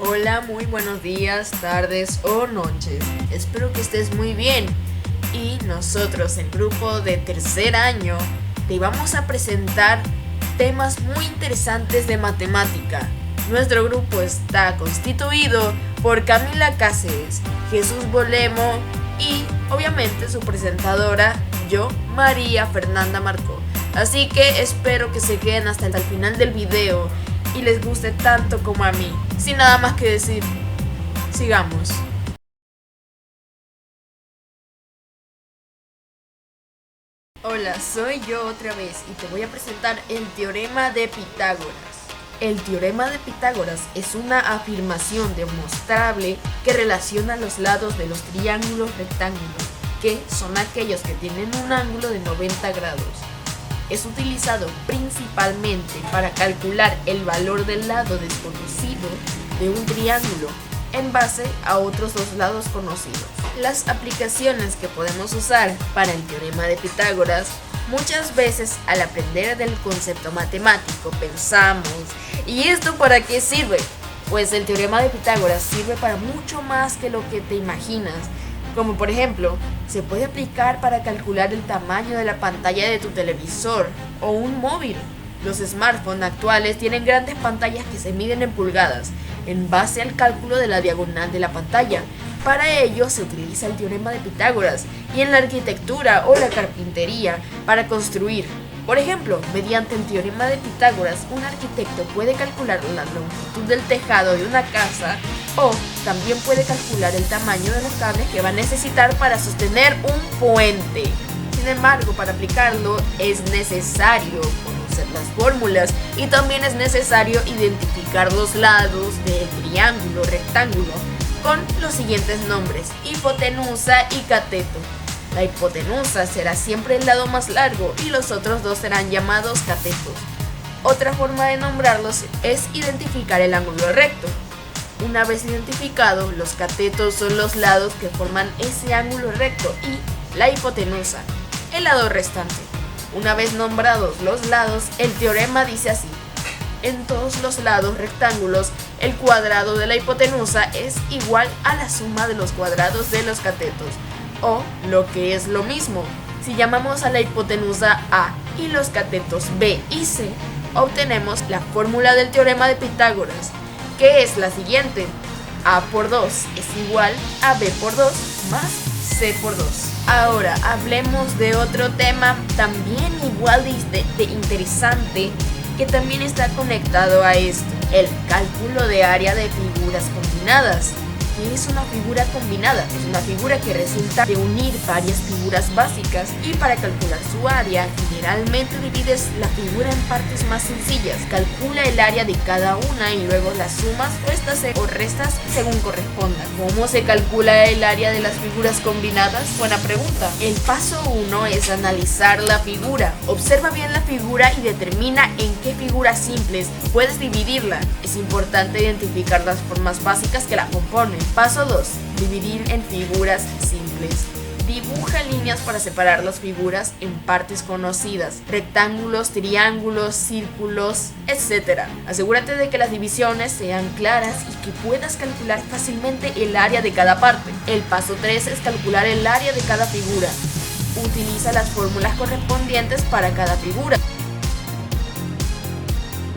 Hola, muy buenos días, tardes o noches. Espero que estés muy bien. Y nosotros, el grupo de tercer año, te vamos a presentar temas muy interesantes de matemática. Nuestro grupo está constituido por Camila Cáceres, Jesús Bolemo y, obviamente, su presentadora, yo, María Fernanda Marcó. Así que espero que se queden hasta el final del video y les guste tanto como a mí. Sin nada más que decir, sigamos. Hola, soy yo otra vez y te voy a presentar el teorema de Pitágoras. El teorema de Pitágoras es una afirmación demostrable que relaciona los lados de los triángulos rectángulos, que son aquellos que tienen un ángulo de 90 grados. Es utilizado principalmente para calcular el valor del lado desconocido de un triángulo en base a otros dos lados conocidos. Las aplicaciones que podemos usar para el teorema de Pitágoras, muchas veces al aprender del concepto matemático pensamos, ¿y esto para qué sirve? Pues el teorema de Pitágoras sirve para mucho más que lo que te imaginas. Como por ejemplo, se puede aplicar para calcular el tamaño de la pantalla de tu televisor o un móvil. Los smartphones actuales tienen grandes pantallas que se miden en pulgadas en base al cálculo de la diagonal de la pantalla. Para ello se utiliza el teorema de Pitágoras y en la arquitectura o la carpintería para construir. Por ejemplo, mediante el teorema de Pitágoras, un arquitecto puede calcular la longitud del tejado de una casa o también puede calcular el tamaño de los cables que va a necesitar para sostener un puente. Sin embargo, para aplicarlo es necesario conocer las fórmulas y también es necesario identificar los lados del triángulo rectángulo con los siguientes nombres: hipotenusa y cateto. La hipotenusa será siempre el lado más largo y los otros dos serán llamados catetos. Otra forma de nombrarlos es identificar el ángulo recto. Una vez identificado, los catetos son los lados que forman ese ángulo recto y la hipotenusa, el lado restante. Una vez nombrados los lados, el teorema dice así: en todos los lados rectángulos, el cuadrado de la hipotenusa es igual a la suma de los cuadrados de los catetos. O, lo que es lo mismo, si llamamos a la hipotenusa A y los catetos B y C, obtenemos la fórmula del teorema de Pitágoras, que es la siguiente: A por 2 es igual a B por 2 más C por 2. Ahora hablemos de otro tema también igual de interesante, que también está conectado a esto: el cálculo de área de figuras combinadas. ¿Qué es una figura combinada? Es una figura que resulta de unir varias figuras básicas, y para calcular su área generalmente divides la figura en partes más sencillas, calcula el área de cada una y luego las sumas o restas según corresponda. ¿Cómo se calcula el área de las figuras combinadas? Buena pregunta. El paso 1 es analizar la figura. Observa bien la figura y determina en qué figuras simples puedes dividirla. Es importante identificar las formas básicas que la componen. Paso 2. Dividir en figuras simples. Dibuja líneas para separar las figuras en partes conocidas: rectángulos, triángulos, círculos, etc. Asegúrate de que las divisiones sean claras y que puedas calcular fácilmente el área de cada parte. El paso 3 es calcular el área de cada figura. Utiliza las fórmulas correspondientes para cada figura.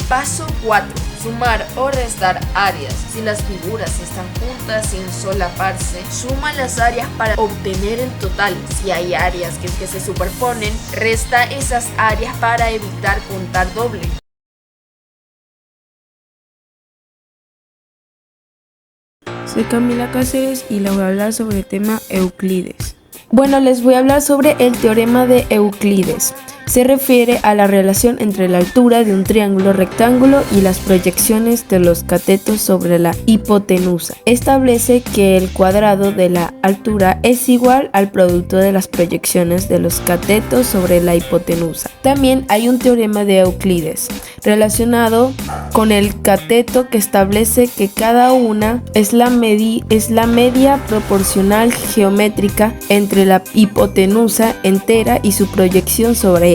Paso 4. Sumar o restar áreas. Si las figuras están juntas sin solaparse, suma las áreas para obtener el total. Si hay áreas que se superponen, resta esas áreas para evitar contar doble. Soy Camila Cáceres y les voy a hablar sobre el tema Euclides. Les voy a hablar sobre el teorema de Euclides. Se refiere a la relación entre la altura de un triángulo rectángulo y las proyecciones de los catetos sobre la hipotenusa. Establece que el cuadrado de la altura es igual al producto de las proyecciones de los catetos sobre la hipotenusa. También hay un teorema de Euclides relacionado con el cateto que establece que cada una es la media proporcional geométrica entre la hipotenusa entera y su proyección sobre ella.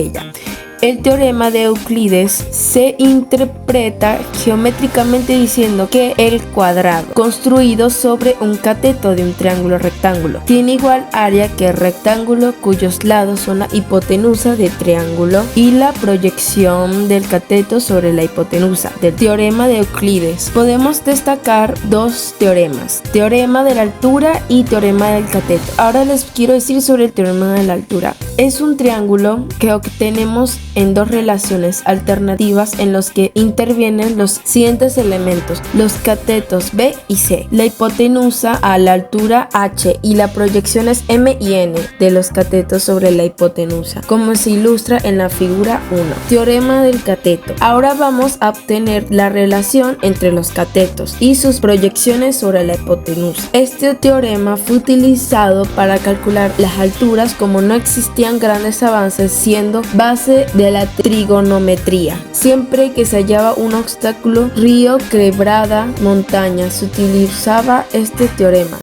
El teorema de Euclides se interpreta geométricamente diciendo que el cuadrado construido sobre un cateto de un triángulo rectángulo tiene igual área que el rectángulo cuyos lados son la hipotenusa del triángulo y la proyección del cateto sobre la hipotenusa del teorema de Euclides. Podemos destacar dos teoremas, teorema de la altura y teorema del cateto. Ahora les quiero decir sobre el teorema de la altura. Es un triángulo que obtenemos en dos relaciones alternativas en los que intervienen los siguientes elementos: los catetos B y C, la hipotenusa a la altura H y la proyección es M y N de los catetos sobre la hipotenusa, como se ilustra en la figura 1. Teorema del cateto. Ahora vamos a obtener la relación entre los catetos y sus proyecciones sobre la hipotenusa. Este teorema fue utilizado para calcular las alturas como no existían grandes avances, siendo base de la trigonometría. Siempre que se hallaba un obstáculo, río, quebrada, montaña, se utilizaba este teorema.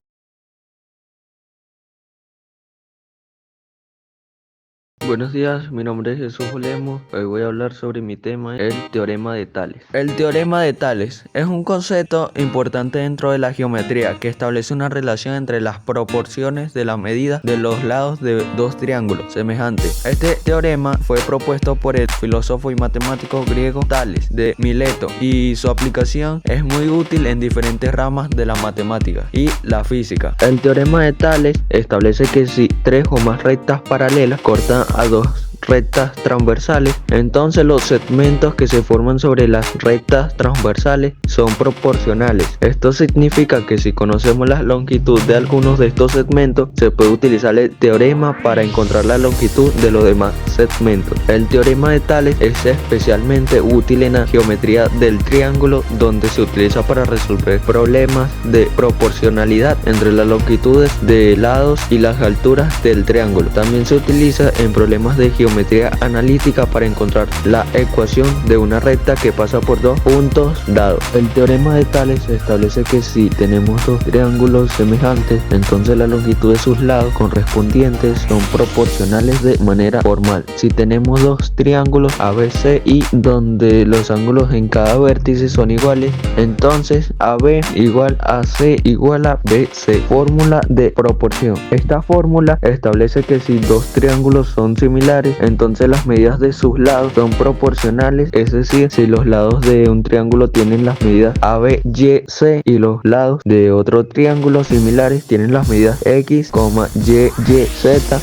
Buenos días, mi nombre es Jesús Olemo. Hoy voy a hablar sobre mi tema, el teorema de Tales. El teorema de Tales es un concepto importante dentro de la geometría que establece una relación entre las proporciones de la medida de los lados de dos triángulos semejantes. Este teorema fue propuesto por el filósofo y matemático griego Tales de Mileto y su aplicación es muy útil en diferentes ramas de la matemática y la física. El teorema de Tales establece que si tres o más rectas paralelas cortan a dos rectas transversales, entonces los segmentos que se forman sobre las rectas transversales son proporcionales. Esto significa que si conocemos la longitud de algunos de estos segmentos, se puede utilizar el teorema para encontrar la longitud de los demás segmentos. El teorema de Tales es especialmente útil en la geometría del triángulo, donde se utiliza para resolver problemas de proporcionalidad entre las longitudes de lados y las alturas del triángulo. También se utiliza en problemas de geometría analítica para encontrar la ecuación de una recta que pasa por dos puntos dados. El teorema de Tales establece que si tenemos dos triángulos semejantes, entonces la longitud de sus lados correspondientes son proporcionales de manera formal. Si tenemos dos triángulos ABC y donde los ángulos en cada vértice son iguales, entonces AB igual a C igual a BC. Fórmula de proporción. Esta fórmula establece que si dos triángulos son similares, entonces las medidas de sus lados son proporcionales, es decir, si los lados de un triángulo tienen las medidas AB, Y, C y los lados de otro triángulo similares tienen las medidas X, Y, Z,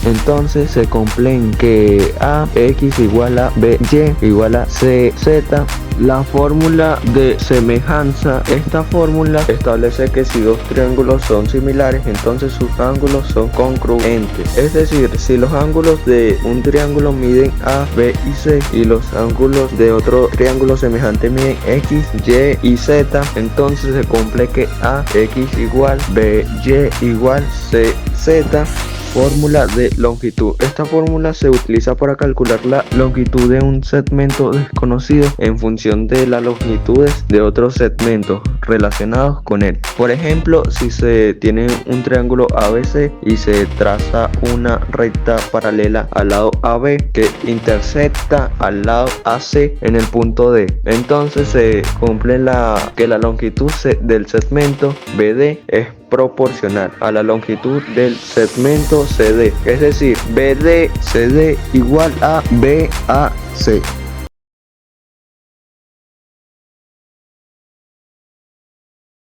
entonces se cumplen que A, X igual a B, Y igual a C, Z. La fórmula de semejanza. Esta fórmula establece que si dos triángulos son similares, entonces sus ángulos son congruentes. Es decir, si los ángulos de un triángulo miden A, B y C y los ángulos de otro triángulo semejante miden X, Y y Z, entonces se cumple que A, X igual, B, Y igual, C, Z. Fórmula de longitud. Esta fórmula se utiliza para calcular la longitud de un segmento desconocido en función de las longitudes de otros segmentos relacionados con él. Por ejemplo, si se tiene un triángulo ABC y se traza una recta paralela al lado AB que intersecta al lado AC en el punto D, entonces se cumple que la longitud del segmento BD es proporcional a la longitud del segmento CD, es decir, BD CD igual a BAC.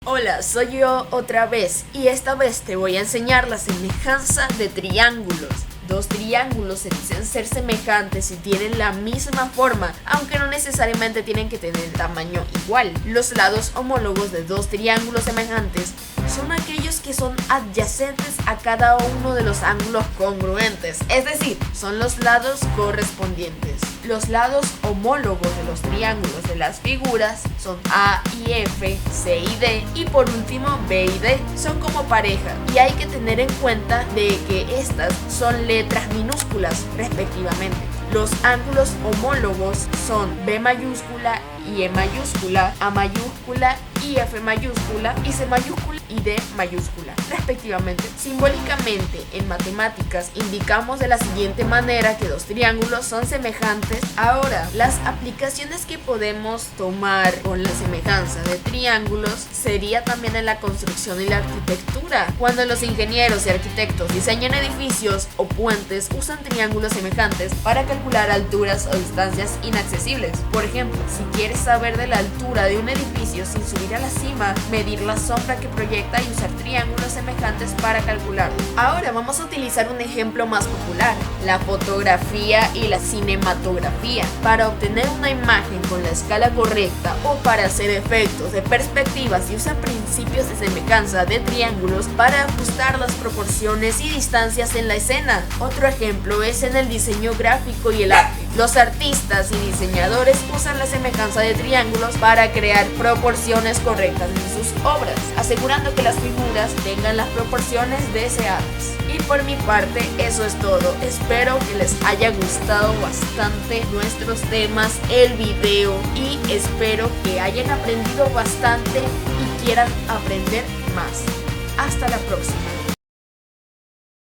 Hola, soy yo otra vez y esta vez te voy a enseñar la semejanza de triángulos. Dos triángulos se dicen ser semejantes y tienen la misma forma, aunque no necesariamente tienen que tener tamaño igual. Los lados homólogos de dos triángulos semejantes son aquellos que son adyacentes a cada uno de los ángulos congruentes, es decir, son los lados correspondientes. Los lados homólogos de los triángulos de las figuras son A y F, C y D, y por último B y D. Son como pareja y hay que tener en cuenta de que estas son letras minúsculas respectivamente. Los ángulos homólogos son B mayúscula y E mayúscula, A mayúscula y F mayúscula y C mayúscula y D mayúscula, respectivamente. Simbólicamente, en matemáticas, indicamos de la siguiente manera que dos triángulos son semejantes. Ahora, las aplicaciones que podemos tomar con la semejanza de triángulos sería también en la construcción y la arquitectura. Cuando los ingenieros y arquitectos diseñan edificios o puentes, usan triángulos semejantes para calcular alturas o distancias inaccesibles. Por ejemplo, si quieres saber de la altura de un edificio sin subir a la cima, medir la sombra que proyecta y usar triángulos semejantes para calcularlo. Ahora vamos a utilizar un ejemplo más popular, la fotografía y la cinematografía. Para obtener una imagen con la escala correcta o para hacer efectos de perspectivas se usan principios de semejanza de triángulos para ajustar las proporciones y distancias en la escena. Otro ejemplo es en el diseño gráfico y el arte. Los artistas y diseñadores usan la semejanza de triángulos para crear proporciones correctas en sus obras, asegurando que las figuras tengan las proporciones deseadas. Y por mi parte, eso es todo. Espero que les haya gustado bastante nuestros temas, el video, y espero que hayan aprendido bastante y quieran aprender más. Hasta la próxima.